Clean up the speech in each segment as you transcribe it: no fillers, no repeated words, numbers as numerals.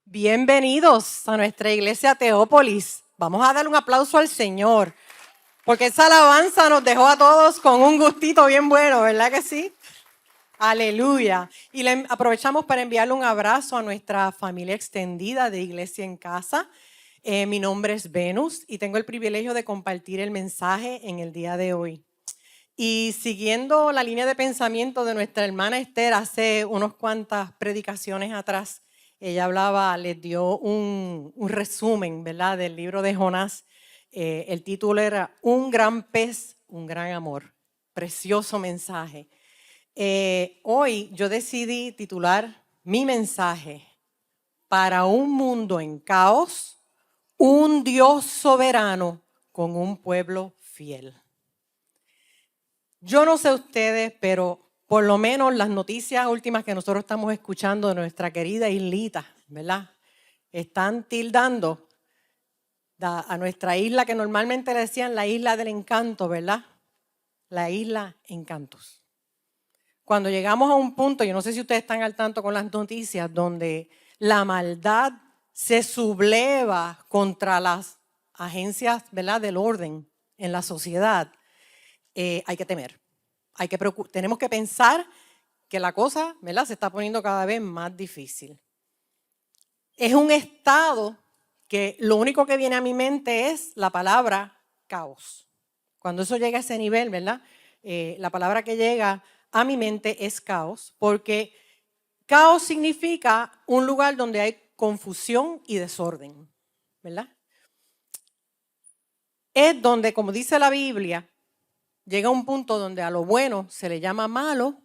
Bienvenidos a nuestra iglesia Teópolis. Vamos a dar un aplauso al Señor, porque esa alabanza nos dejó a todos con un gustito bien bueno, ¿verdad que sí? Aleluya. Y aprovechamos para enviarle un abrazo a nuestra familia extendida de Iglesia en Casa. Mi nombre es Venus y tengo el privilegio de compartir el mensaje en el día de hoy. Y siguiendo la línea de pensamiento de nuestra hermana Esther hace unas cuantas predicaciones atrás, ella hablaba, les dio un resumen, ¿verdad?, del libro de Jonás. El título era Un gran pez, un gran amor. Precioso mensaje. Hoy yo decidí titular mi mensaje Para un mundo en caos, un Dios soberano con un pueblo fiel. Yo no sé ustedes, pero por lo menos las noticias últimas que nosotros estamos escuchando de nuestra querida islita, ¿verdad? Están tildando a nuestra isla que normalmente le decían la isla del encanto, ¿verdad? La isla Encantos. Cuando llegamos a un punto, yo no sé si ustedes están al tanto con las noticias, donde la maldad se subleva contra las agencias, ¿verdad?, del orden en la sociedad, hay que temer. Tenemos que pensar que la cosa, ¿verdad?, se está poniendo cada vez más difícil. Es un estado que lo único que viene a mi mente es la palabra caos. Cuando eso llega a ese nivel, ¿verdad?, la palabra que llega a mi mente es caos, porque caos significa un lugar donde hay confusión y desorden, ¿verdad? Es donde, como dice la Biblia, llega un punto donde a lo bueno se le llama malo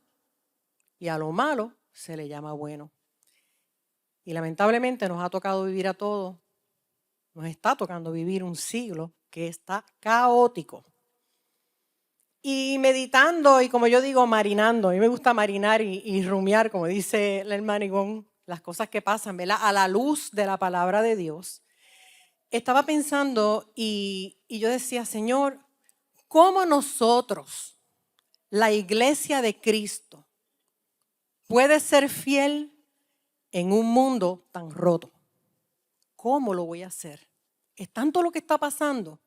y a lo malo se le llama bueno. Y lamentablemente nos ha tocado vivir a todos, nos está tocando vivir un siglo que está caótico. Y meditando y, como yo digo, marinando, a mí me gusta marinar y rumiar, como dice la hermana Ivonne, las cosas que pasan, ¿verdad?, a la luz de la palabra de Dios. Estaba pensando y yo decía, Señor, ¿cómo nosotros, la iglesia de Cristo, puede ser fiel en un mundo tan roto? ¿Cómo lo voy a hacer? Es tanto lo que está pasando.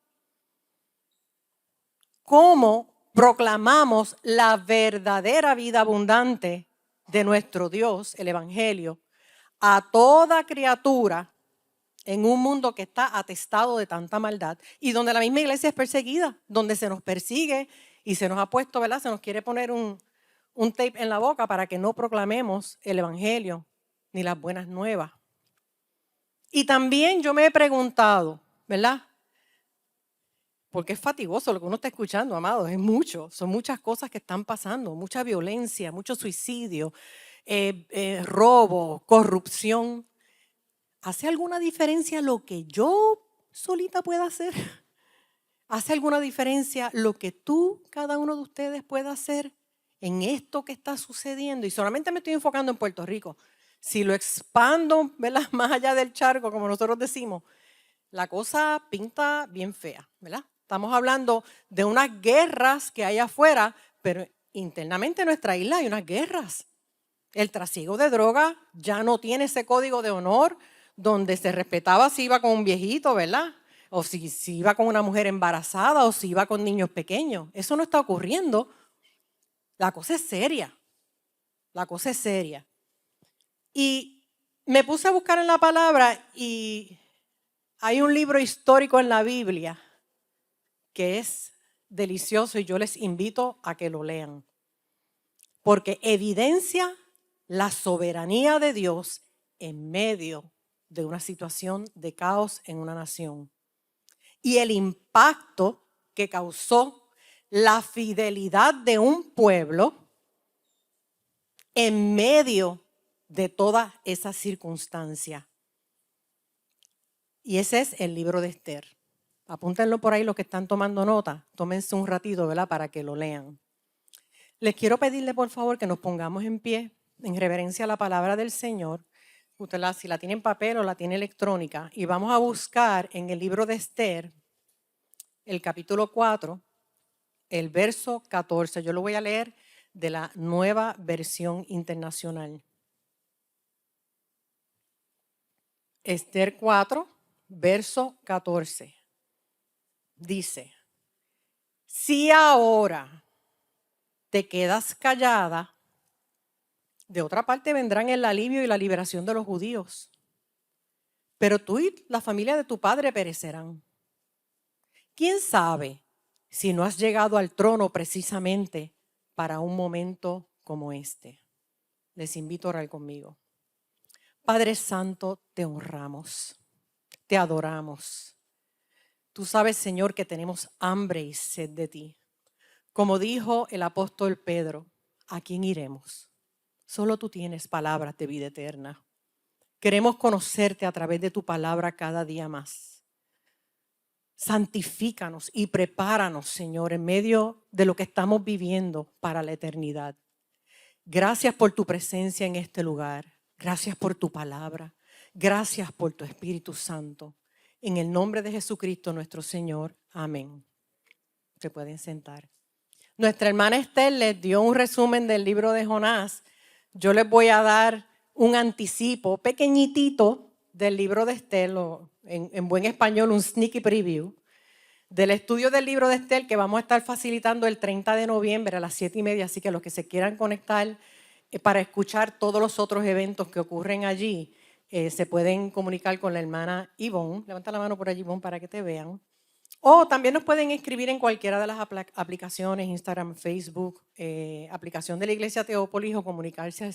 ¿Cómo proclamamos la verdadera vida abundante de nuestro Dios, el Evangelio, a toda criatura en un mundo que está atestado de tanta maldad y donde la misma iglesia es perseguida, donde se nos persigue y se nos ha puesto, ¿verdad?, se nos quiere poner un tape en la boca para que no proclamemos el Evangelio ni las buenas nuevas? Y también yo me he preguntado, ¿verdad?, porque es fatigoso lo que uno está escuchando, amados, es mucho, son muchas cosas que están pasando, mucha violencia, mucho suicidio, robo, corrupción. ¿Hace alguna diferencia lo que yo solita pueda hacer? ¿Hace alguna diferencia lo que tú, cada uno de ustedes, pueda hacer en esto que está sucediendo? Y solamente me estoy enfocando en Puerto Rico. Si lo expando, ¿verdad?, más allá del charco, como nosotros decimos, la cosa pinta bien fea, ¿verdad? Estamos hablando de unas guerras que hay afuera, pero internamente en nuestra isla hay unas guerras. El trasiego de drogas ya no tiene ese código de honor donde se respetaba si iba con un viejito, ¿verdad? O si iba con una mujer embarazada o si iba con niños pequeños. Eso no está ocurriendo. La cosa es seria. La cosa es seria. Y me puse a buscar en la palabra y hay un libro histórico en la Biblia que es delicioso y yo les invito a que lo lean, porque evidencia la soberanía de Dios en medio de una situación de caos en una nación y el impacto que causó la fidelidad de un pueblo en medio de toda esa circunstancia. Y ese es el libro de Esther. Apúntenlo por ahí los que están tomando nota. Tómense un ratito, ¿verdad?, para que lo lean. Les quiero pedirle, por favor, que nos pongamos en pie en reverencia a la palabra del Señor. Usted si la tiene en papel o la tiene electrónica. Y vamos a buscar en el libro de Esther, el capítulo 4, el verso 14. Yo lo voy a leer de la Nueva Versión Internacional. Esther 4, verso 14. Dice, si ahora te quedas callada, de otra parte vendrán el alivio y la liberación de los judíos. Pero tú y la familia de tu padre perecerán. ¿Quién sabe si no has llegado al trono precisamente para un momento como este? Les invito a orar conmigo. Padre Santo, te honramos, te adoramos. Tú sabes, Señor, que tenemos hambre y sed de ti. Como dijo el apóstol Pedro, ¿a quién iremos? Solo tú tienes palabras de vida eterna. Queremos conocerte a través de tu palabra cada día más. Santifícanos y prepáranos, Señor, en medio de lo que estamos viviendo para la eternidad. Gracias por tu presencia en este lugar. Gracias por tu palabra. Gracias por tu Espíritu Santo. En el nombre de Jesucristo nuestro Señor. Amén. Se pueden sentar. Nuestra hermana Esther les dio un resumen del libro de Jonás. Yo les voy a dar un anticipo pequeñitito del libro de Esther, en buen español, un sneaky preview, del estudio del libro de Esther que vamos a estar facilitando el 30 de noviembre a las 7:30. Así que los que se quieran conectar para escuchar todos los otros eventos que ocurren allí, se pueden comunicar con la hermana Ivonne. Levanta la mano por allí, Ivonne, para que te vean. O también nos pueden escribir en cualquiera de las aplicaciones, Instagram, Facebook, aplicación de la Iglesia Teópolis, o comunicarse al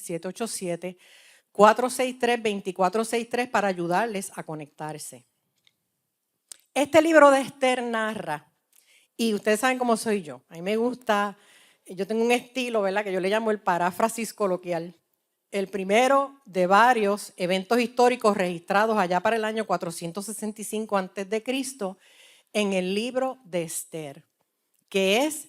787-463-2463 para ayudarles a conectarse. Este libro de Esther narra, y ustedes saben cómo soy yo. A mí me gusta, yo tengo un estilo, ¿verdad?, que yo le llamo el paráfrasis coloquial. El primero de varios eventos históricos registrados allá para el año 465 a.C., en el libro de Esther, que es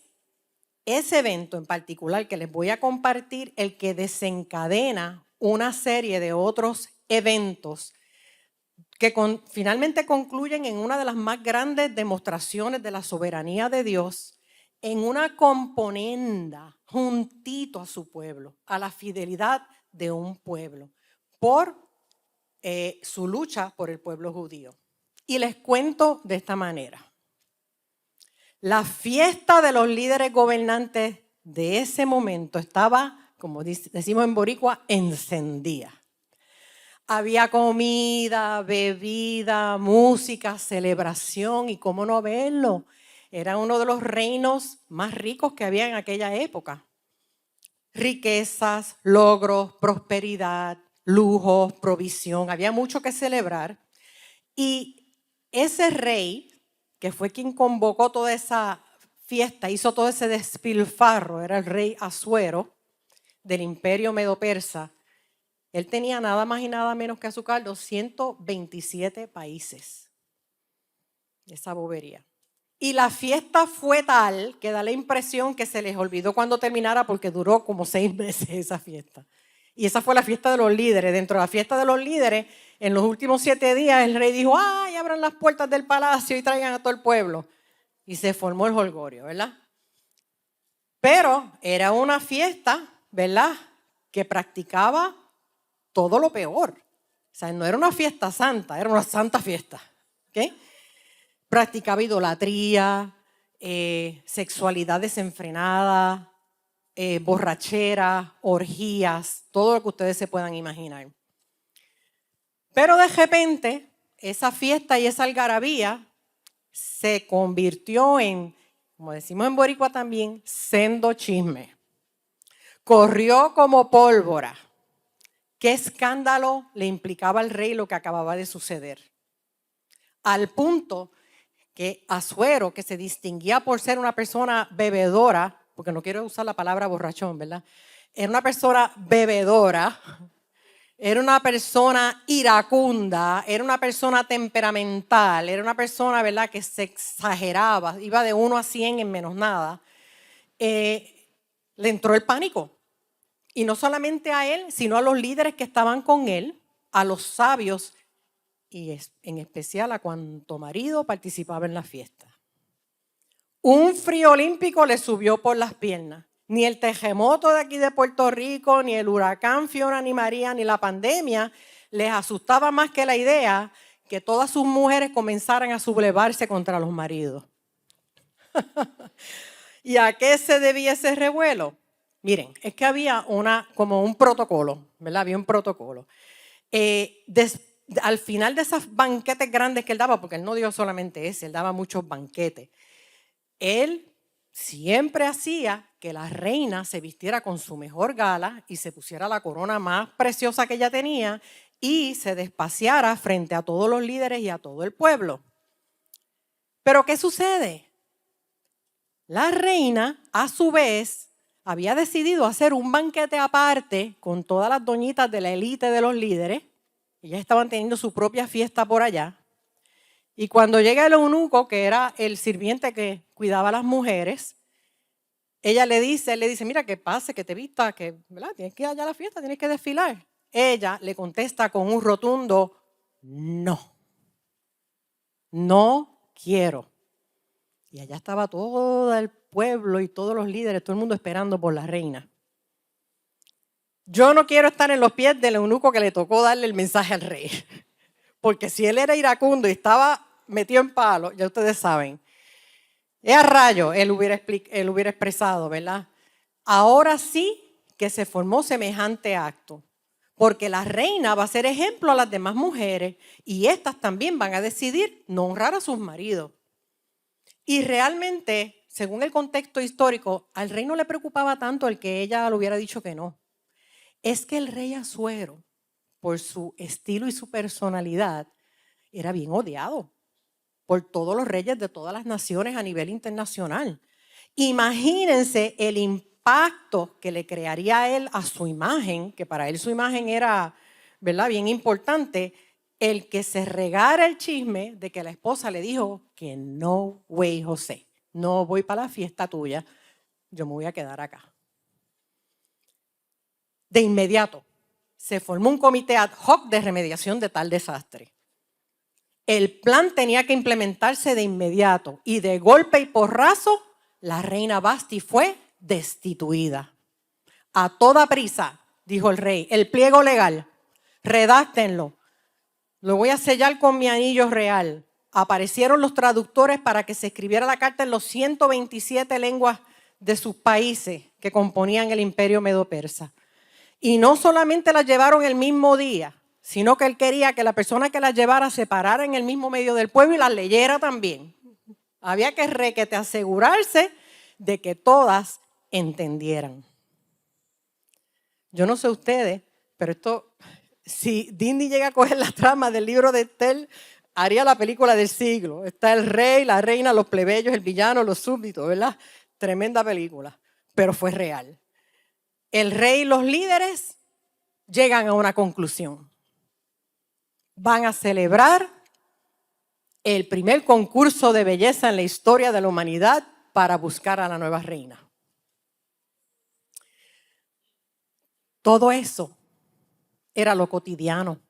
ese evento en particular que les voy a compartir el que desencadena una serie de otros eventos que finalmente concluyen en una de las más grandes demostraciones de la soberanía de Dios, en una componenda juntito a su pueblo, a la fidelidad de un pueblo, por su lucha por el pueblo judío. Y les cuento de esta manera. La fiesta de los líderes gobernantes de ese momento estaba, como decimos en boricua, encendida. Había comida, bebida, música, celebración, y cómo no verlo. Era uno de los reinos más ricos que había en aquella época. Riquezas, logros, prosperidad, lujos, provisión. Había mucho que celebrar. Y ese rey, que fue quien convocó toda esa fiesta, hizo todo ese despilfarro, era el rey Asuero del imperio medo-persa. Él tenía nada más y nada menos que a su cargo 127 países. Esa bobería. Y la fiesta fue tal que da la impresión que se les olvidó cuando terminara, porque duró como 6 meses esa fiesta. Y esa fue la fiesta de los líderes. Dentro de la fiesta de los líderes, en los últimos 7 días, el rey dijo, ¡ay, abran las puertas del palacio y traigan a todo el pueblo! Y se formó el jolgorio, ¿verdad? Pero era una fiesta, ¿verdad?, que practicaba todo lo peor. O sea, no era una fiesta santa, era una santa fiesta. ¿Okay? Practicaba idolatría, sexualidad desenfrenada, borrachera, orgías, todo lo que ustedes se puedan imaginar. Pero de repente, esa fiesta y esa algarabía se convirtió en, como decimos en boricua también, sendo chisme. Corrió como pólvora. ¿Qué escándalo le implicaba al rey lo que acababa de suceder? Al punto que Asuero, que se distinguía por ser una persona bebedora, porque no quiero usar la palabra borrachón, ¿verdad? Era una persona bebedora, era una persona iracunda, era una persona temperamental, era una persona, ¿verdad?, que se exageraba, iba de 1 a 100 en menos nada. Le entró el pánico. Y no solamente a él, sino a los líderes que estaban con él, a los sabios y en especial a cuanto marido participaba en la fiesta. Un frío olímpico le subió por las piernas. Ni el terremoto de aquí de Puerto Rico, ni el huracán Fiona, ni María, ni la pandemia les asustaba más que la idea que todas sus mujeres comenzaran a sublevarse contra los maridos. ¿Y a qué se debía ese revuelo? Miren, es que había como un protocolo, ¿verdad? Había un protocolo. Al final de esos banquetes grandes que él daba, porque él no dio solamente ese, él daba muchos banquetes, él siempre hacía que la reina se vistiera con su mejor gala y se pusiera la corona más preciosa que ella tenía y se despaciara frente a todos los líderes y a todo el pueblo. Pero ¿qué sucede? La reina, a su vez, había decidido hacer un banquete aparte con todas las doñitas de la élite de los líderes. Ellas estaban teniendo su propia fiesta por allá. Y cuando llega el eunuco, que era el sirviente que cuidaba a las mujeres, ella le dice, mira, que pase, que te vista, que, ¿verdad? Tienes que ir allá a la fiesta, tienes que desfilar. Ella le contesta con un rotundo no. No quiero. Y allá estaba todo el pueblo y todos los líderes, todo el mundo esperando por la reina. Yo no quiero estar en los pies del eunuco que le tocó darle el mensaje al rey. Porque si él era iracundo y estaba metido en palo, ya ustedes saben. Es a rayo, él hubiera expresado, ¿verdad? Ahora sí que se formó semejante acto. Porque la reina va a ser ejemplo a las demás mujeres y estas también van a decidir no honrar a sus maridos. Y realmente, según el contexto histórico, al rey no le preocupaba tanto el que ella le hubiera dicho que no. Es que el rey Asuero, por su estilo y su personalidad, era bien odiado por todos los reyes de todas las naciones a nivel internacional. Imagínense el impacto que le crearía a él a su imagen, que para él su imagen era, ¿verdad?, bien importante, el que se regara el chisme de que la esposa le dijo que no, güey, José, no voy para la fiesta tuya, yo me voy a quedar acá. De inmediato se formó un comité ad hoc de remediación de tal desastre. El plan tenía que implementarse de inmediato y de golpe y porrazo la reina Vasti fue destituida. A toda prisa, dijo el rey, el pliego legal, redáctenlo. Lo voy a sellar con mi anillo real. Aparecieron los traductores para que se escribiera la carta en los 127 lenguas de sus países que componían el imperio medo-persa. Y no solamente las llevaron el mismo día, sino que él quería que la persona que las llevara se parara en el mismo medio del pueblo y las leyera también. Había que asegurarse de que todas entendieran. Yo no sé ustedes, pero esto, si Disney llega a coger la trama del libro de Esther, haría la película del siglo. Está el rey, la reina, los plebeyos, el villano, los súbditos, ¿verdad? Tremenda película, pero fue real. El rey y los líderes llegan a una conclusión. Van a celebrar el primer concurso de belleza en la historia de la humanidad para buscar a la nueva reina. Todo eso era lo cotidiano,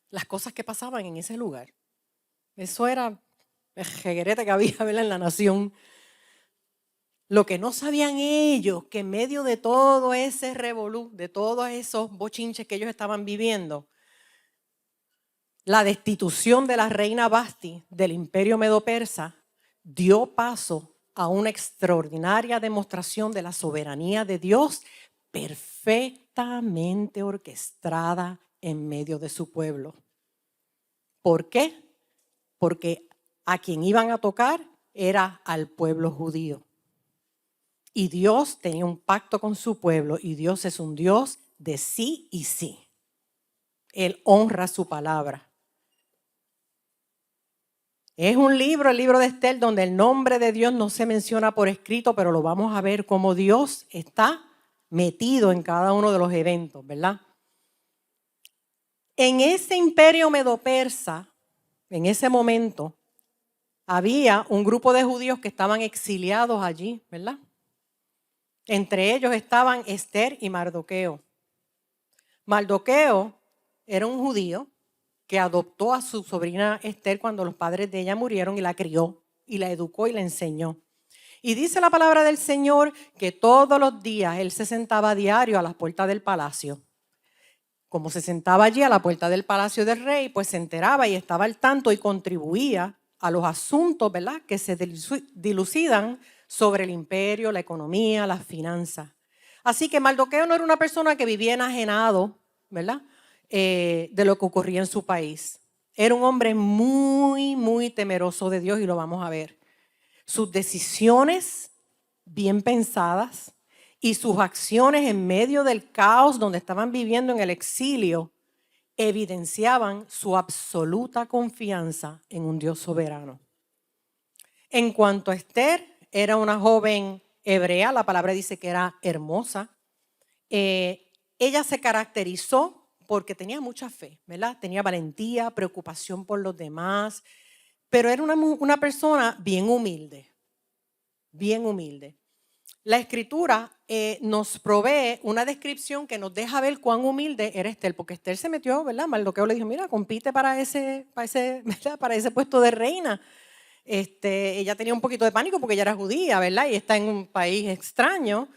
las cosas que pasaban en ese lugar. Eso era el jeguerete que había, ¿verdad?, en la nación. Lo que no sabían ellos, que en medio de todo ese revolú, de todos esos bochinches que ellos estaban viviendo, la destitución de la reina Vasti del imperio medo-persa dio paso a una extraordinaria demostración de la soberanía de Dios perfectamente orquestada en medio de su pueblo. ¿Por qué? Porque a quien iban a tocar era al pueblo judío. Y Dios tenía un pacto con su pueblo y Dios es un Dios de sí y sí. Él honra su palabra. Es un libro, el libro de Esther, donde el nombre de Dios no se menciona por escrito, pero lo vamos a ver cómo Dios está metido en cada uno de los eventos, ¿verdad? En ese imperio medo-persa, en ese momento, había un grupo de judíos que estaban exiliados allí, ¿verdad? Entre ellos estaban Esther y Mardoqueo. Mardoqueo era un judío que adoptó a su sobrina Esther cuando los padres de ella murieron y la crió y la educó y la enseñó. Y dice la palabra del Señor que todos los días él se sentaba a diario a las puertas del palacio como se sentaba allí a la puerta del palacio del rey, pues se enteraba y estaba al tanto y contribuía a los asuntos, ¿verdad?, que se dilucidan sobre el imperio, la economía, las finanzas. Así que Mardoqueo no era una persona que vivía enajenado, ¿verdad?, de lo que ocurría en su país. Era un hombre muy, muy temeroso de Dios y lo vamos a ver. Sus decisiones bien pensadas y sus acciones en medio del caos donde estaban viviendo en el exilio evidenciaban su absoluta confianza en un Dios soberano. En cuanto a Esther, era una joven hebrea, la palabra dice que era hermosa. Ella se caracterizó porque tenía mucha fe, ¿verdad? Tenía valentía, preocupación por los demás, pero era una persona bien humilde, bien humilde. La escritura nos provee una descripción que nos deja ver cuán humilde era Esther, porque Esther se metió, ¿verdad? Mardoqueo le dijo, mira, compite para ese puesto de reina. Ella tenía un poquito de pánico porque ella era judía, ¿verdad? Y está en un país extraño.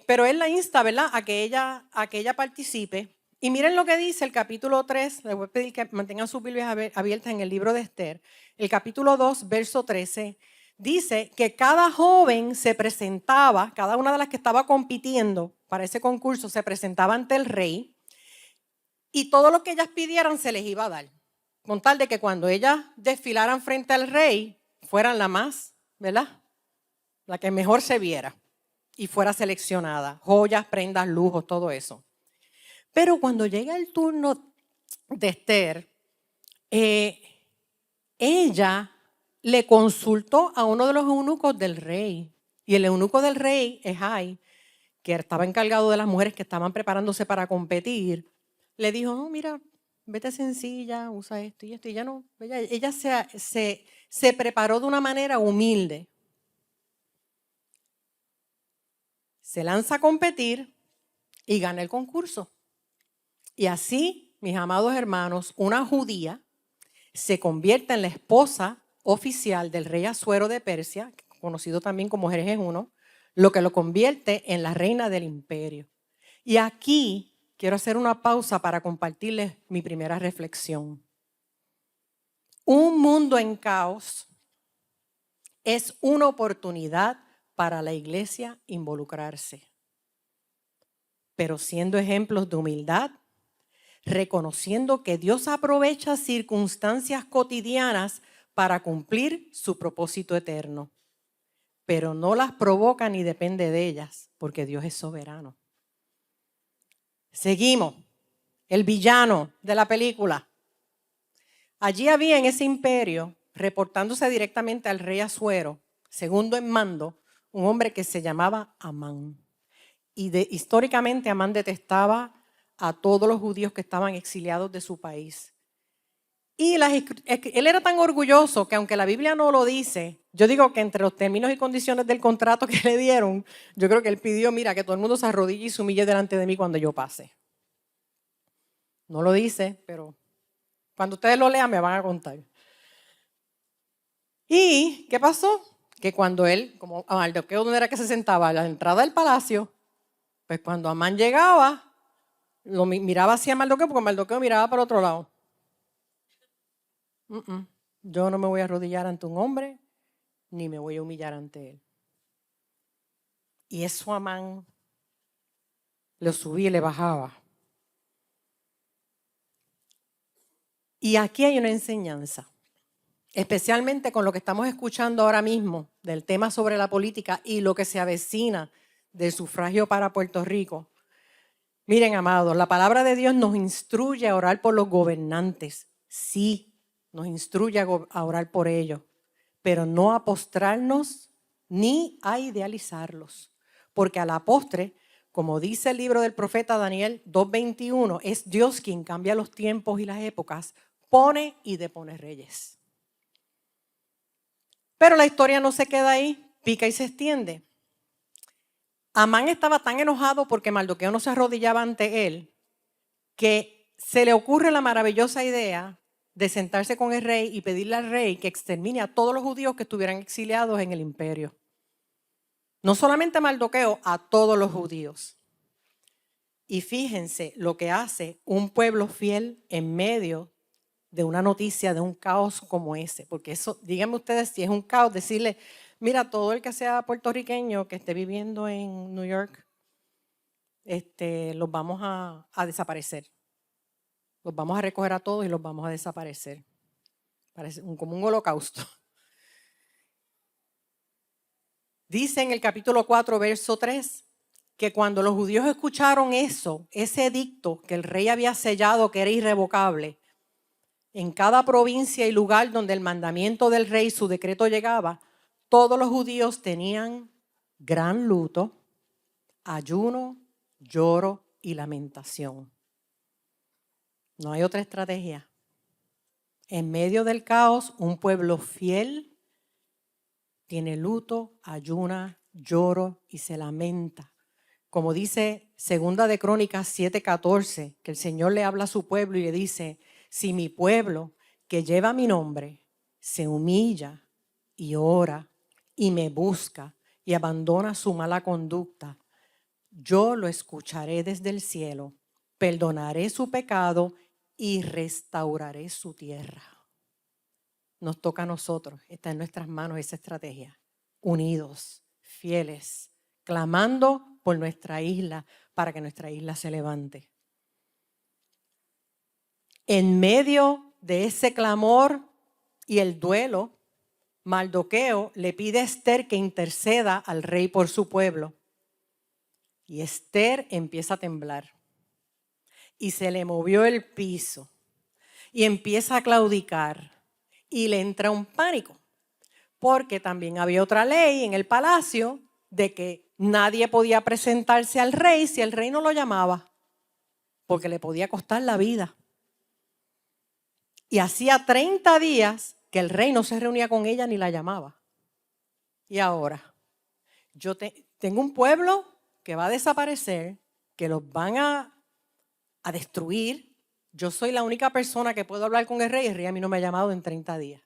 Pero él la insta, ¿verdad?, a que ella participe. Y miren lo que dice el capítulo 3, les voy a pedir que mantengan sus Biblias abiertas en el libro de Esther. El capítulo 2, verso 13, dice que cada joven se presentaba, cada una de las que estaba compitiendo para ese concurso se presentaba ante el rey y todo lo que ellas pidieran se les iba a dar. Con tal de que cuando ellas desfilaran frente al rey, fueran la más, ¿verdad?, la que mejor se viera y fuera seleccionada. Joyas, prendas, lujos, todo eso. Pero cuando llega el turno de Esther, ella le consultó a uno de los eunucos del rey. Y el eunuco del rey, Ejai, que estaba encargado de las mujeres que estaban preparándose para competir, le dijo, no, mira, vete sencilla, usa esto y esto. Y ella no, ella se preparó de una manera humilde. Se lanza a competir y gana el concurso. Y así, mis amados hermanos, una judía se convierte en la esposa oficial del rey Asuero de Persia, conocido también como Jerjes I, lo que lo convierte en la reina del imperio. Y aquí quiero hacer una pausa para compartirles mi primera reflexión. Un mundo en caos es una oportunidad para la iglesia involucrarse, pero siendo ejemplos de humildad, reconociendo que Dios aprovecha circunstancias cotidianas para cumplir su propósito eterno, pero no las provoca ni depende de ellas, porque Dios es soberano. Seguimos. El villano de la película. Allí había en ese imperio, reportándose directamente al rey Asuero, segundo en mando, un hombre que se llamaba Amán. Y históricamente Amán detestaba a todos los judíos que estaban exiliados de su país. Y él era tan orgulloso que aunque la Biblia no lo dice, yo digo que entre los términos y condiciones del contrato que le dieron, yo creo que él pidió, mira, que todo el mundo se arrodille y se humille delante de mí cuando yo pase. No lo dice, pero cuando ustedes lo lean me van a contar. ¿Y qué pasó? Que cuando él, como Mardoqueo, ¿dónde era que se sentaba? A la entrada del palacio, pues cuando Amán llegaba, lo miraba hacia Mardoqueo porque Mardoqueo miraba para otro lado. Yo no me voy a arrodillar ante un hombre, ni me voy a humillar ante él. Y eso Amán lo subía y le bajaba. Y aquí hay una enseñanza, especialmente con lo que estamos escuchando ahora mismo del tema sobre la política y lo que se avecina del sufragio para Puerto Rico. Miren, amados, la palabra de Dios nos instruye a orar por los gobernantes. Sí, nos instruye a orar por ellos, pero no a postrarnos ni a idealizarlos. Porque a la postre, como dice el libro del profeta Daniel 2:21, es Dios quien cambia los tiempos y las épocas, pone y depone reyes. Pero la historia no se queda ahí, pica y se extiende. Amán estaba tan enojado porque Mardoqueo no se arrodillaba ante él, que se le ocurre la maravillosa idea de sentarse con el rey y pedirle al rey que extermine a todos los judíos que estuvieran exiliados en el imperio. No solamente a Mardoqueo, a todos los judíos. Y fíjense lo que hace un pueblo fiel en medio de una noticia, de un caos como ese. Porque eso, díganme ustedes si es un caos, decirle, mira, todo el que sea puertorriqueño que esté viviendo en New York, los vamos a desaparecer. Los vamos a recoger a todos y los vamos a desaparecer. Parece como un holocausto. Dice en el capítulo 4, verso 3, que cuando los judíos escucharon eso, ese edicto que el rey había sellado, que era irrevocable, en cada provincia y lugar donde el mandamiento del rey, su decreto llegaba, todos los judíos tenían gran luto, ayuno, lloro y lamentación. No hay otra estrategia. En medio del caos, un pueblo fiel tiene luto, ayuna, lloro y se lamenta. Como dice Segunda de Crónicas 7:14, que el Señor le habla a su pueblo y le dice, si mi pueblo que lleva mi nombre se humilla y ora y me busca y abandona su mala conducta, yo lo escucharé desde el cielo, perdonaré su pecado y restauraré su tierra. Nos toca a nosotros, está en nuestras manos esa estrategia, unidos, fieles, clamando por nuestra isla para que nuestra isla se levante. En medio de ese clamor y el duelo, Mardoqueo le pide a Esther que interceda al rey por su pueblo. Y Esther empieza a temblar. Y se le movió el piso. Y empieza a claudicar. Y le entra un pánico. Porque también había otra ley en el palacio de que nadie podía presentarse al rey si el rey no lo llamaba. Porque le podía costar la vida. Y hacía 30 días que el rey no se reunía con ella ni la llamaba. Y ahora, yo tengo un pueblo que va a desaparecer, que los van a destruir. Yo soy la única persona que puedo hablar con el rey a mí no me ha llamado en 30 días.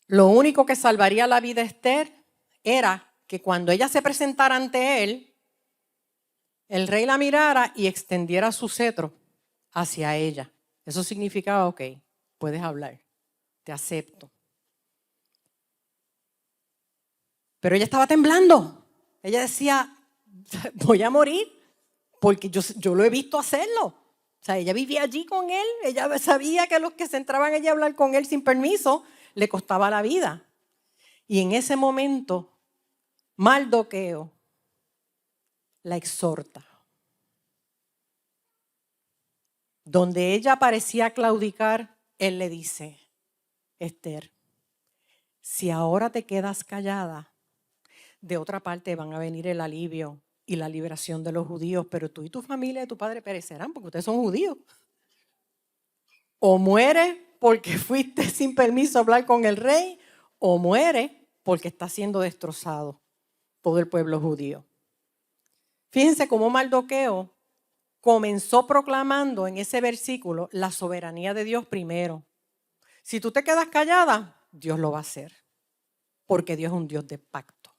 Lo único que salvaría la vida de Esther era que cuando ella se presentara ante él, el rey la mirara y extendiera su cetro hacia ella. Eso significaba, ok, puedes hablar, te acepto. Pero ella estaba temblando. Ella decía, voy a morir, porque yo lo he visto hacerlo. O sea, ella vivía allí con él, ella sabía que los que se entraban allí a hablar con él sin permiso le costaba la vida. Y en ese momento, Mardoqueo la exhorta. Donde ella parecía claudicar, él le dice, Esther, si ahora te quedas callada, de otra parte van a venir el alivio y la liberación de los judíos, pero tú y tu familia y tu padre perecerán porque ustedes son judíos. O mueres porque fuiste sin permiso a hablar con el rey, o mueres porque está siendo destrozado todo el pueblo judío. Fíjense cómo Mardoqueo comenzó proclamando en ese versículo la soberanía de Dios primero. Si tú te quedas callada, Dios lo va a hacer, porque Dios es un Dios de pacto.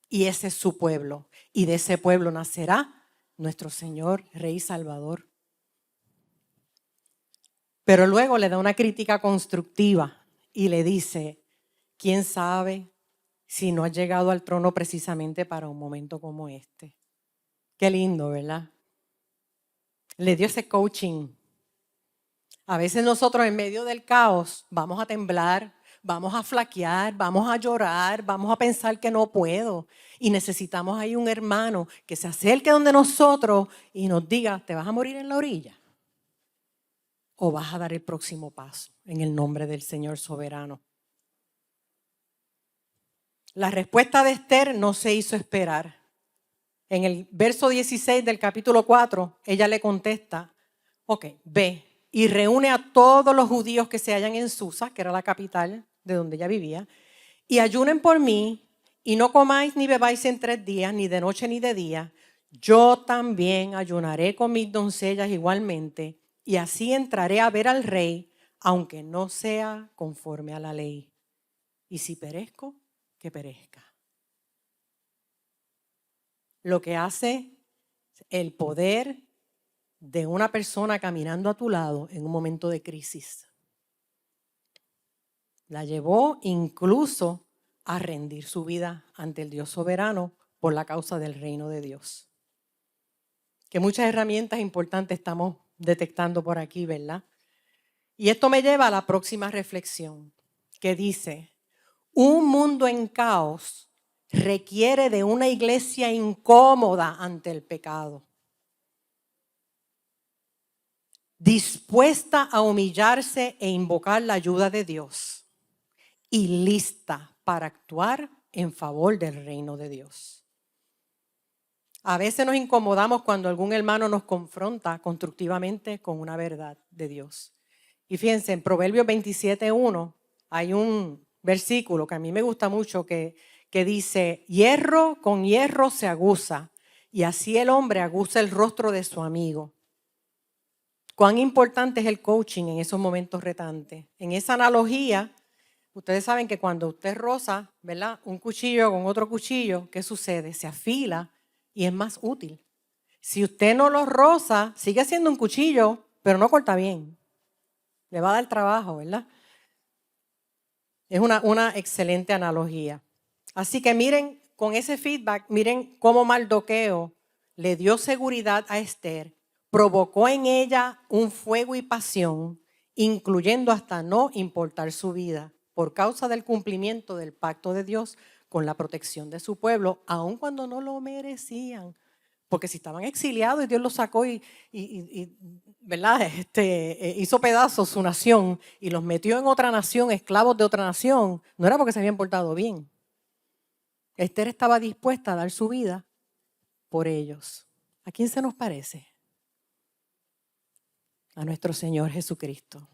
Y ese es su pueblo, y de ese pueblo nacerá nuestro Señor, Rey Salvador. Pero luego le da una crítica constructiva y le dice, ¿quién sabe si no has llegado al trono precisamente para un momento como este? Qué lindo, ¿verdad? Le dio ese coaching. A veces nosotros en medio del caos vamos a temblar, vamos a flaquear, vamos a llorar, vamos a pensar que no puedo. Y necesitamos ahí un hermano que se acerque donde nosotros y nos diga, ¿te vas a morir en la orilla? ¿O vas a dar el próximo paso en el nombre del Señor soberano? La respuesta de Esther no se hizo esperar. En el verso 16 del capítulo 4, ella le contesta, ok, ve y reúne a todos los judíos que se hallan en Susa, que era la capital de donde ella vivía, y ayunen por mí, y no comáis ni bebáis en 3 días, ni de noche ni de día. Yo también ayunaré con mis doncellas igualmente, y así entraré a ver al rey, aunque no sea conforme a la ley. Y si perezco, que perezca. lo que hace el poder de una persona caminando a tu lado en un momento de crisis. La llevó incluso a rendir su vida ante el Dios soberano por la causa del reino de Dios. Que muchas herramientas importantes estamos detectando por aquí, ¿verdad? Y esto me lleva a la próxima reflexión, que dice: un mundo en caos requiere de una iglesia incómoda ante el pecado, dispuesta a humillarse e invocar la ayuda de Dios y lista para actuar en favor del reino de Dios. A veces nos incomodamos cuando algún hermano nos confronta constructivamente con una verdad de Dios. Y fíjense, en Proverbios 27:1 hay un versículo que a mí me gusta mucho que dice: hierro con hierro se aguza, y así el hombre aguza el rostro de su amigo. Cuán importante es el coaching en esos momentos retantes. En esa analogía, ustedes saben que cuando usted roza, ¿verdad?, un cuchillo con otro cuchillo, ¿qué sucede? Se afila y es más útil. Si usted no lo roza, sigue siendo un cuchillo, pero no corta bien. Le va a dar trabajo, ¿verdad? Es una excelente analogía. Así que miren, con ese feedback, miren cómo Mardoqueo le dio seguridad a Esther, provocó en ella un fuego y pasión, incluyendo hasta no importar su vida, por causa del cumplimiento del pacto de Dios con la protección de su pueblo, aun cuando no lo merecían. Porque si estaban exiliados y Dios los sacó y ¿verdad? Hizo pedazos su nación y los metió en otra nación, esclavos de otra nación, no era porque se habían portado bien. Esther estaba dispuesta a dar su vida por ellos. ¿A quién se nos parece? A nuestro Señor Jesucristo.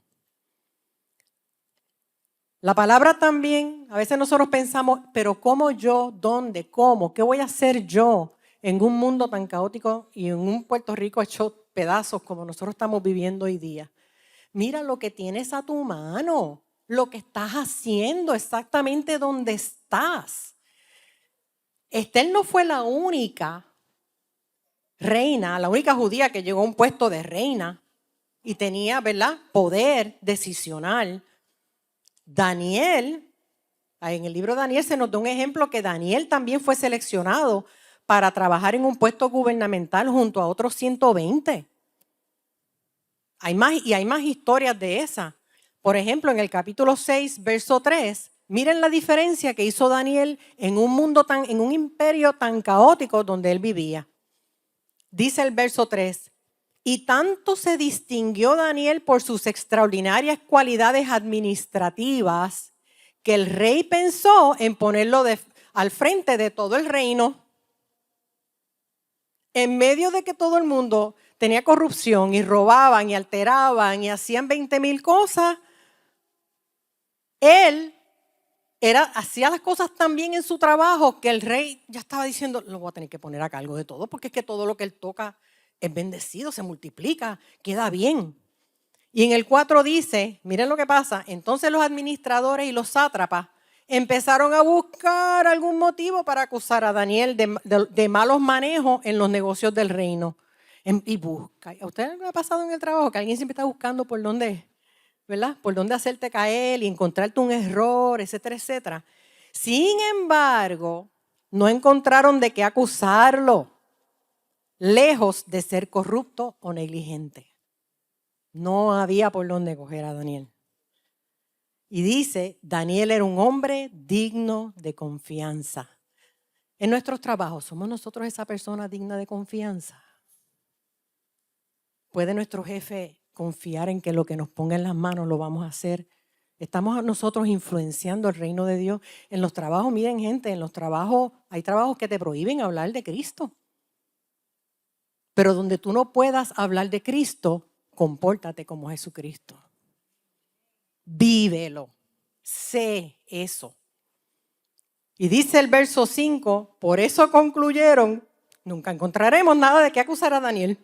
La palabra también, a veces nosotros pensamos, pero ¿cómo yo? ¿Dónde? ¿Cómo? ¿Qué voy a hacer yo en un mundo tan caótico y en un Puerto Rico hecho pedazos como nosotros estamos viviendo hoy día? Mira lo que tienes a tu mano, lo que estás haciendo, exactamente donde estás. Esther no fue la única reina, la única judía que llegó a un puesto de reina y tenía, ¿verdad?, poder decisional. Daniel, en el libro de Daniel se nos da un ejemplo que Daniel también fue seleccionado para trabajar en un puesto gubernamental junto a otros 120. Hay más historias de esa. Por ejemplo, en el capítulo 6, verso 3, miren la diferencia que hizo Daniel en un imperio tan caótico donde él vivía. Dice el verso 3, y tanto se distinguió Daniel por sus extraordinarias cualidades administrativas que el rey pensó en ponerlo al frente de todo el reino. En medio de que todo el mundo tenía corrupción y robaban y alteraban y hacían 20,000 cosas, él hacía las cosas tan bien en su trabajo que el rey ya estaba diciendo: lo voy a tener que poner a cargo de todo, porque es que todo lo que él toca es bendecido, se multiplica, queda bien. Y en el 4 dice, miren lo que pasa: entonces los administradores y los sátrapas empezaron a buscar algún motivo para acusar a Daniel de malos manejos en los negocios del reino. Y busca. ¿A usted le ha pasado en el trabajo que alguien siempre está buscando por dónde, ¿verdad?, por dónde hacerte caer y encontrarte un error, etcétera, etcétera? Sin embargo, no encontraron de qué acusarlo, lejos de ser corrupto o negligente. No había por dónde coger a Daniel. Y dice, Daniel era un hombre digno de confianza. En nuestros trabajos, ¿somos nosotros esa persona digna de confianza? ¿Puede nuestro jefe confiar en que lo que nos ponga en las manos lo vamos a hacer? ¿Estamos nosotros influenciando el reino de Dios? En los trabajos, miren gente, en los trabajos hay trabajos que te prohíben hablar de Cristo. Pero donde tú no puedas hablar de Cristo, compórtate como Jesucristo. Vívelo. Sé eso. Y dice el verso 5, por eso concluyeron, nunca encontraremos nada de qué acusar a Daniel,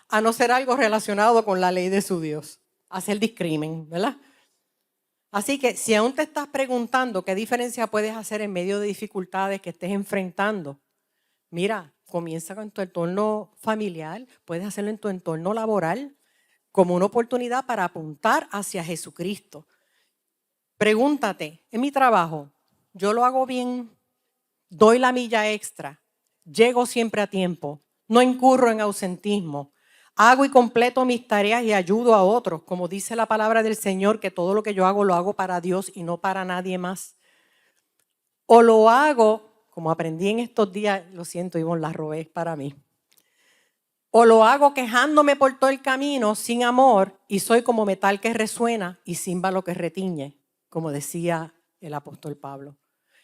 a no ser algo relacionado con la ley de su Dios, hacer discrimen, ¿verdad? Así que si aún te estás preguntando qué diferencia puedes hacer en medio de dificultades que estés enfrentando, Mira, comienza con tu entorno familiar, puedes hacerlo en tu entorno laboral como una oportunidad para apuntar hacia Jesucristo. Pregúntate, en mi trabajo, ¿yo lo hago bien? ¿Doy la milla extra? ¿Llego siempre a tiempo? ¿No incurro en ausentismo? ¿Hago y completo mis tareas y ayudo a otros? Como dice la palabra del Señor, que todo lo que yo hago lo hago para Dios y no para nadie más. O lo hago, como aprendí en estos días, lo siento, Ivonne, la robé para mí. O lo hago quejándome por todo el camino sin amor y soy como metal que resuena y címbalo que retiñe, como decía el apóstol Pablo.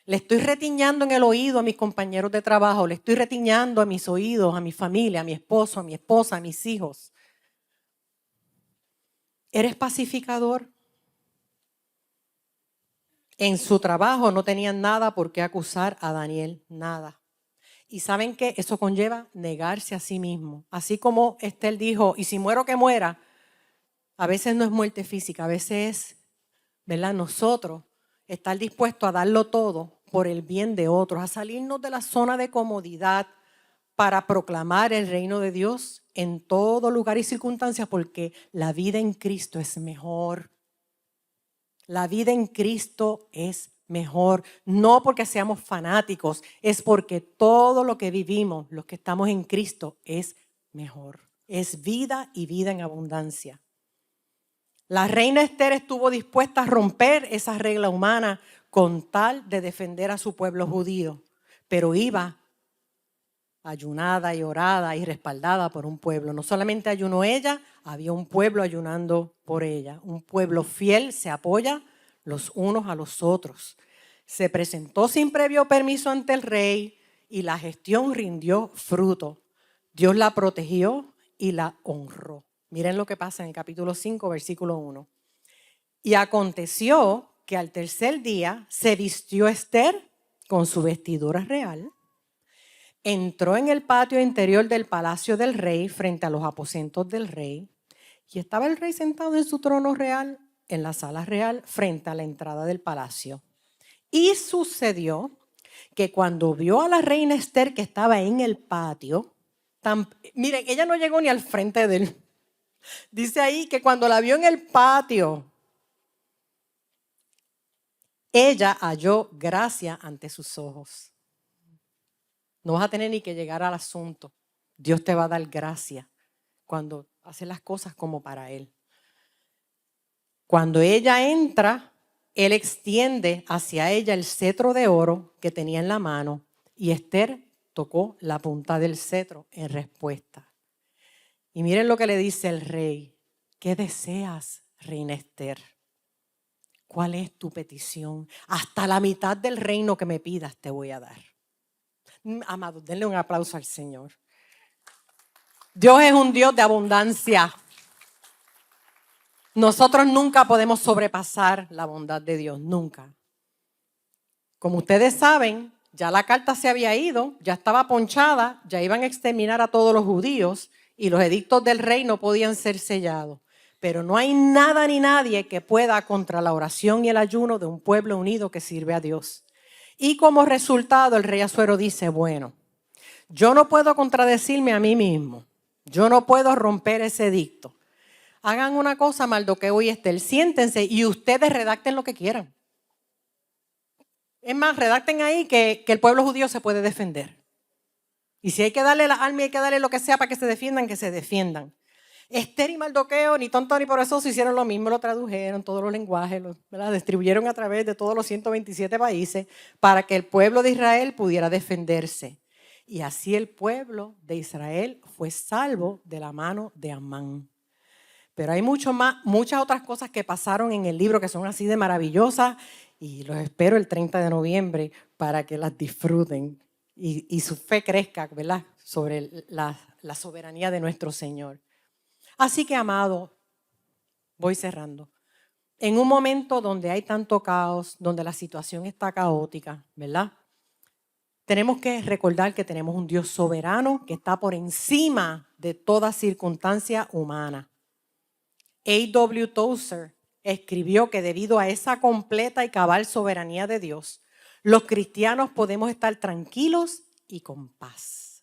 Le estoy retiñando en el oído a mis compañeros de trabajo, le estoy retiñando a mis oídos, a mi familia, a mi esposo, a mi esposa, a mis hijos. ¿Eres pacificador? En su trabajo no tenían nada por qué acusar a Daniel, nada. Y ¿saben qué? Eso conlleva negarse a sí mismo. Así como Estel dijo, y si muero que muera, a veces no es muerte física, a veces es, ¿verdad? Nosotros estar dispuestos a darlo todo por el bien de otros, a salirnos de la zona de comodidad para proclamar el reino de Dios en todo lugar y circunstancia, porque la vida en Cristo es mejor. La vida en Cristo es mejor, no porque seamos fanáticos, es porque todo lo que vivimos, los que estamos en Cristo, es mejor. Es vida y vida en abundancia. La reina Esther estuvo dispuesta a romper esa regla humana con tal de defender a su pueblo judío, pero iba ayunada y orada y respaldada por un pueblo. No solamente ayunó ella, había un pueblo ayunando por ella. Un pueblo fiel se apoya los unos a los otros. Se presentó sin previo permiso ante el rey y la gestión rindió fruto. Dios la protegió y la honró. Miren lo que pasa en el capítulo 5, versículo 1. Y aconteció que al tercer día se vistió Esther con su vestidura real, entró en el patio interior del palacio del rey frente a los aposentos del rey y estaba el rey sentado en su trono real en la sala real frente a la entrada del palacio. Y sucedió que cuando vio a la reina Esther que estaba en el patio, miren, ella no llegó ni al frente de él. Dice ahí que cuando la vio en el patio, ella halló gracia ante sus ojos. No vas a tener ni que llegar al asunto. Dios te va a dar gracia cuando haces las cosas como para Él. Cuando ella entra, Él extiende hacia ella el cetro de oro que tenía en la mano y Esther tocó la punta del cetro en respuesta. Y miren lo que le dice el rey. ¿Qué deseas, reina Esther? ¿Cuál es tu petición? Hasta la mitad del reino que me pidas te voy a dar. Amados, denle un aplauso al Señor. Dios es un Dios de abundancia. Nosotros nunca podemos sobrepasar la bondad de Dios, nunca. Como ustedes saben, ya la carta se había ido, ya estaba ponchada, ya iban a exterminar a todos los judíos y los edictos del rey no podían ser sellados. Pero no hay nada ni nadie que pueda contra la oración y el ayuno de un pueblo unido que sirve a Dios. Y como resultado, el rey Asuero dice, bueno, yo no puedo contradecirme a mí mismo. Yo no puedo romper ese edicto. Hagan una cosa, Mardoqueo y Estel, siéntense y ustedes redacten lo que quieran. Es más, redacten ahí que el pueblo judío se puede defender. Y si hay que darle la arma y hay que darle lo que sea para que se defiendan. Esther y Mardoqueo, ni tonto ni por eso, se hicieron lo mismo, lo tradujeron, todos los lenguajes, lo distribuyeron a través de todos los 127 países para que el pueblo de Israel pudiera defenderse. Y así el pueblo de Israel fue salvo de la mano de Amán. Pero hay muchas otras cosas que pasaron en el libro que son así de maravillosas y los espero el 30 de noviembre para que las disfruten y su fe crezca, ¿verdad?, sobre la soberanía de nuestro Señor. Así que, amado, voy cerrando. En un momento donde hay tanto caos, donde la situación está caótica, ¿verdad? Tenemos que recordar que tenemos un Dios soberano que está por encima de toda circunstancia humana. A.W. Tozer escribió que debido a esa completa y cabal soberanía de Dios, los cristianos podemos estar tranquilos y con paz.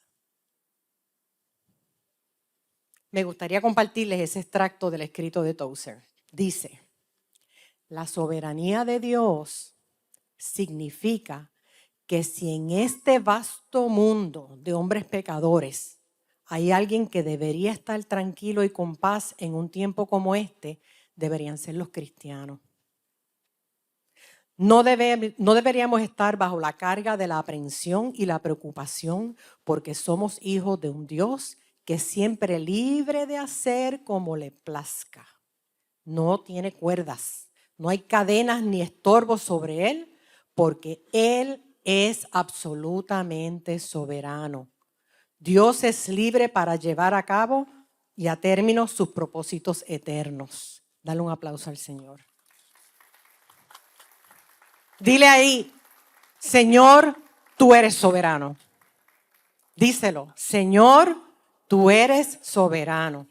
Me gustaría compartirles ese extracto del escrito de Tozer. Dice, la soberanía de Dios significa que si en este vasto mundo de hombres pecadores hay alguien que debería estar tranquilo y con paz en un tiempo como este, deberían ser los cristianos. No deberíamos estar bajo la carga de la aprensión y la preocupación porque somos hijos de un Dios que es siempre libre de hacer como le plazca. No tiene cuerdas, no hay cadenas ni estorbos sobre Él porque Él es absolutamente soberano. Dios es libre para llevar a cabo y a término sus propósitos eternos. Dale un aplauso al Señor. Dile ahí, Señor, tú eres soberano. Díselo, Señor, tú eres soberano.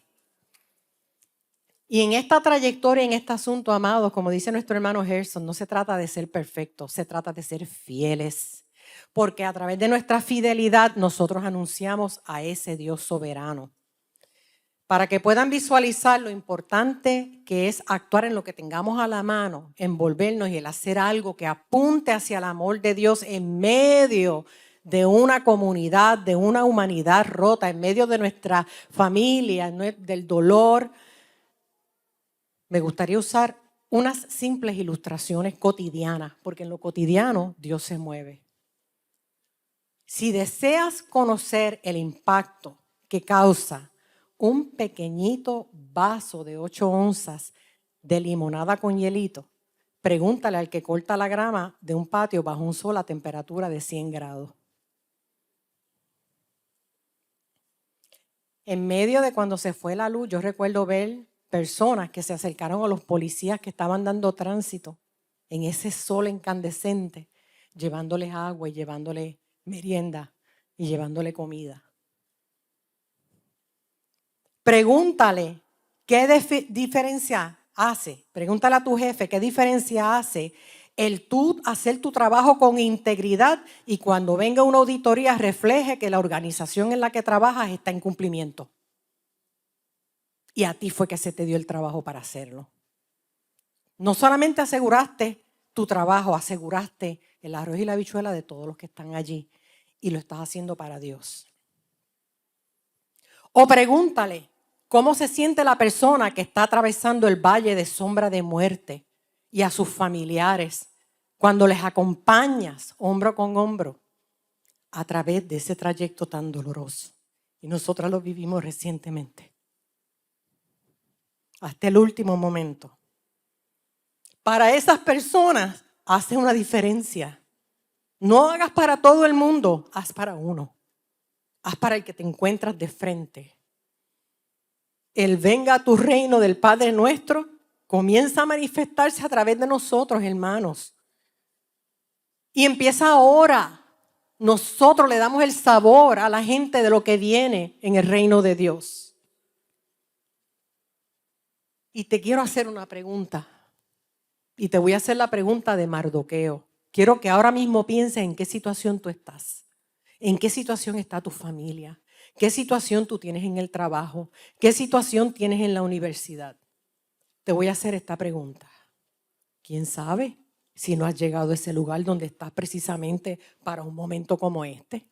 Y en esta trayectoria, en este asunto, amados, como dice nuestro hermano Gerson, no se trata de ser perfectos, se trata de ser fieles. Porque a través de nuestra fidelidad nosotros anunciamos a ese Dios soberano. Para que puedan visualizar lo importante que es actuar en lo que tengamos a la mano, envolvernos y el hacer algo que apunte hacia el amor de Dios en medio de una comunidad, de una humanidad rota, en medio de nuestra familia, del dolor. Me gustaría usar unas simples ilustraciones cotidianas, porque en lo cotidiano Dios se mueve. Si deseas conocer el impacto que causa un pequeñito vaso de 8 onzas de limonada con hielito, pregúntale al que corta la grama de un patio bajo un sol a temperatura de 100 grados. En medio de cuando se fue la luz, yo recuerdo ver personas que se acercaron a los policías que estaban dando tránsito en ese sol incandescente, llevándoles agua y llevándoles merienda y llevándole comida. Pregúntale qué diferencia hace. Pregúntale a tu jefe qué diferencia hace el tú hacer tu trabajo con integridad y cuando venga una auditoría refleje que la organización en la que trabajas está en cumplimiento. Y a ti fue que se te dio el trabajo para hacerlo. No solamente aseguraste tu trabajo, aseguraste el arroz y la habichuela de todos los que están allí y lo estás haciendo para Dios. O pregúntale cómo se siente la persona que está atravesando el valle de sombra de muerte y a sus familiares cuando les acompañas hombro con hombro a través de ese trayecto tan doloroso. Y nosotras lo vivimos recientemente. Hasta el último momento. Para esas personas hace una diferencia. No hagas para todo el mundo, haz para uno. Haz para el que te encuentras de frente. El venga a tu reino del Padre nuestro comienza a manifestarse a través de nosotros, hermanos. Y empieza ahora. Nosotros le damos el sabor a la gente de lo que viene en el reino de Dios. Y te quiero hacer una pregunta. Y te voy a hacer la pregunta de Mardoqueo. Quiero que ahora mismo pienses en qué situación tú estás. ¿En qué situación está tu familia? ¿Qué situación tú tienes en el trabajo? ¿Qué situación tienes en la universidad? Te voy a hacer esta pregunta. ¿Quién sabe si no has llegado a ese lugar donde estás precisamente para un momento como este?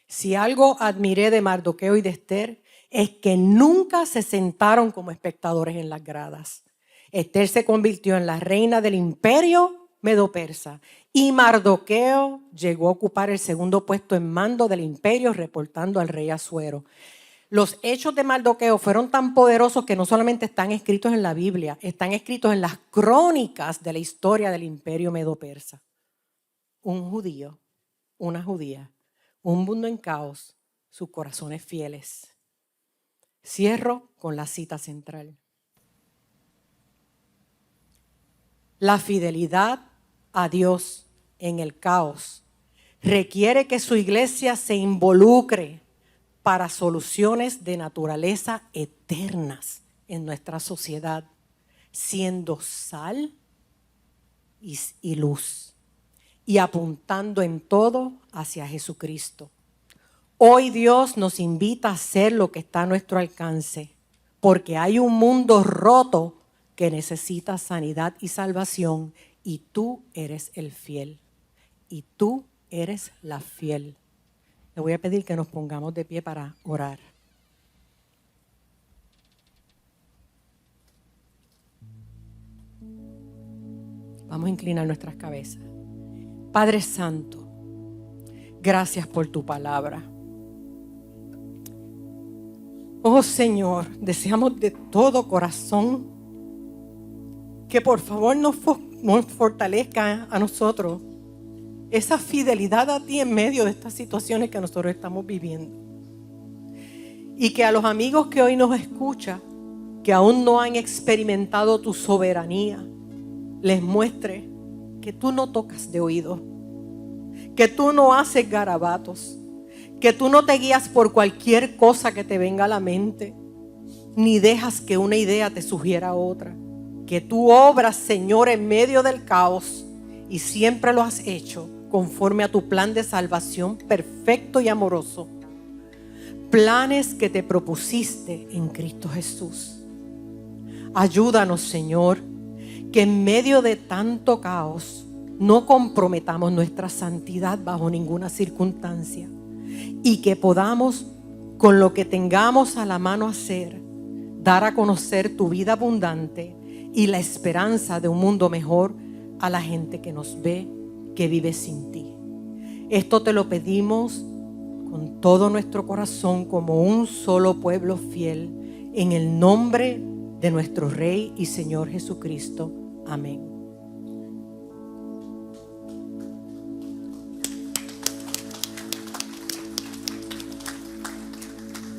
Si algo admiré de Mardoqueo y de Esther es que nunca se sentaron como espectadores en las gradas. Esther se convirtió en la reina del imperio medo-persa y Mardoqueo llegó a ocupar el segundo puesto en mando del imperio reportando al rey Asuero. Los hechos de Mardoqueo fueron tan poderosos que no solamente están escritos en la Biblia, están escritos en las crónicas de la historia del imperio medo-persa. Un judío, una judía, un mundo en caos, sus corazones fieles. Cierro con la cita central. La fidelidad a Dios en el caos requiere que su iglesia se involucre para soluciones de naturaleza eternas en nuestra sociedad, siendo sal y luz, y apuntando en todo hacia Jesucristo. Hoy Dios nos invita a hacer lo que está a nuestro alcance, porque hay un mundo roto que necesita sanidad y salvación, y tú eres el fiel, y tú eres la fiel. Le voy a pedir que nos pongamos de pie para orar. Vamos a inclinar nuestras cabezas. Padre Santo, gracias por tu palabra. Oh Señor, deseamos de todo corazón que por favor nos fortalezca a nosotros esa fidelidad a ti en medio de estas situaciones que nosotros estamos viviendo. Y que a los amigos que hoy nos escuchan, que aún no han experimentado tu soberanía, les muestre que tú no tocas de oído, que tú no haces garabatos, que tú no te guías por cualquier cosa que te venga a la mente, ni dejas que una idea te sugiera otra, que tú obras, Señor, en medio del caos y siempre lo has hecho conforme a tu plan de salvación perfecto y amoroso. Planes que te propusiste en Cristo Jesús. Ayúdanos, Señor, que en medio de tanto caos no comprometamos nuestra santidad bajo ninguna circunstancia y que podamos, con lo que tengamos a la mano hacer, dar a conocer tu vida abundante y la esperanza de un mundo mejor a la gente que nos ve, que vive sin ti. Esto te lo pedimos con todo nuestro corazón como un solo pueblo fiel, en el nombre de nuestro Rey y Señor Jesucristo. Amén.